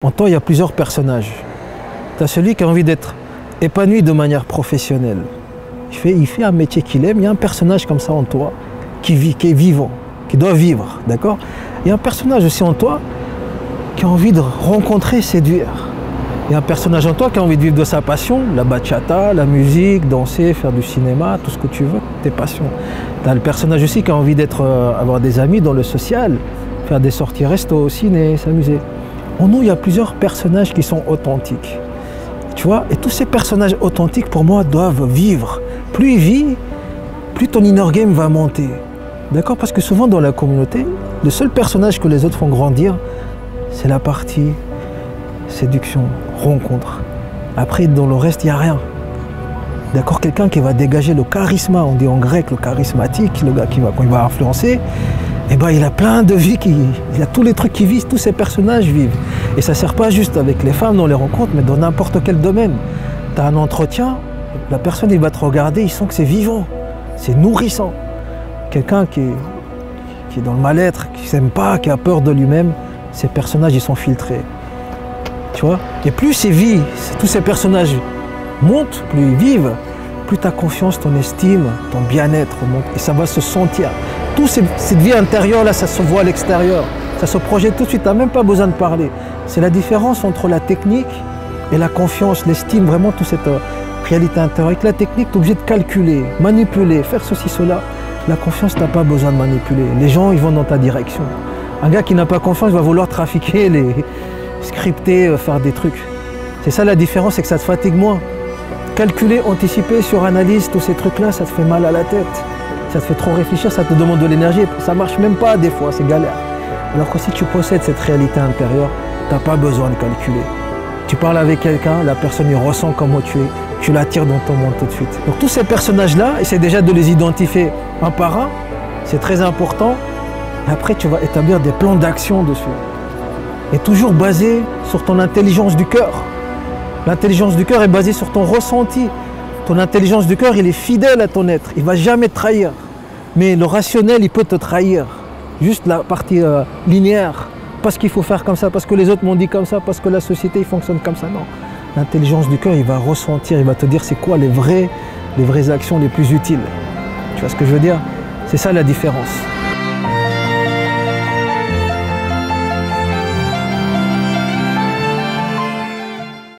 En toi, il y a plusieurs personnages. Tu as celui qui a envie d'être épanoui de manière professionnelle. Il fait un métier qu'il aime. Il y a un personnage comme ça en toi qui vit, qui est vivant, qui doit vivre, d'accord? Il y a un personnage aussi en toi qui a envie de rencontrer, séduire. Il y a un personnage en toi qui a envie de vivre de sa passion, la bachata, la musique, danser, faire du cinéma, tout ce que tu veux, tes passions. Tu as le personnage aussi qui a envie avoir des amis dans le social, faire des sorties resto, au ciné, s'amuser. En nous, il y a plusieurs personnages qui sont authentiques. Tu vois? Et tous ces personnages authentiques, pour moi, doivent vivre. Plus ils vivent, plus ton inner game va monter. D'accord? Parce que souvent, dans la communauté, le seul personnage que les autres font grandir, c'est la partie séduction, rencontre. Après, dans le reste, il n'y a rien. D'accord? Quelqu'un qui va dégager le charisme, on dit en grec le charismatique, le gars quand il va influencer, eh ben, il a plein de vies, il a tous les trucs qui vivent, tous ces personnages vivent. Et ça ne sert pas juste avec les femmes dans les rencontres, mais dans n'importe quel domaine. Tu as un entretien, la personne il va te regarder, il sent que c'est vivant, c'est nourrissant. Quelqu'un qui est dans le mal-être, qui ne s'aime pas, qui a peur de lui-même, ces personnages ils sont filtrés. Tu vois? Et plus tous ces personnages montent, plus ils vivent, plus ta confiance, ton estime, ton bien-être monte. Et ça va se sentir. Toute cette vie intérieure, là, ça se voit à l'extérieur. Ça se projette tout de suite, tu n'as même pas besoin de parler. C'est la différence entre la technique et la confiance, l'estime, vraiment toute cette réalité intérieure. Avec la technique, tu es obligé de calculer, manipuler, faire ceci, cela. La confiance, tu n'as pas besoin de manipuler. Les gens, ils vont dans ta direction. Un gars qui n'a pas confiance va vouloir trafiquer, scripter, faire des trucs. C'est ça la différence, c'est que ça te fatigue moins. Calculer, anticiper, suranalyse, tous ces trucs-là, ça te fait mal à la tête. Ça te fait trop réfléchir, ça te demande de l'énergie. Ça marche même pas des fois, c'est galère. Alors que si tu possèdes cette réalité intérieure, tu n'as pas besoin de calculer. Tu parles avec quelqu'un, la personne il ressent comment tu es, tu l'attires dans ton monde tout de suite. Donc tous ces personnages-là, essaie déjà de les identifier un par un, c'est très important. Et après, tu vas établir des plans d'action dessus. Et toujours basé sur ton intelligence du cœur. L'intelligence du cœur est basée sur ton ressenti. Ton intelligence du cœur, il est fidèle à ton être. Il ne va jamais te trahir. Mais le rationnel, il peut te trahir. Juste la partie linéaire. Parce qu'il faut faire comme ça, parce que les autres m'ont dit comme ça, parce que la société il fonctionne comme ça. Non. L'intelligence du cœur, il va ressentir, il va te dire c'est quoi les vraies actions les plus utiles. Tu vois ce que je veux dire? C'est ça la différence.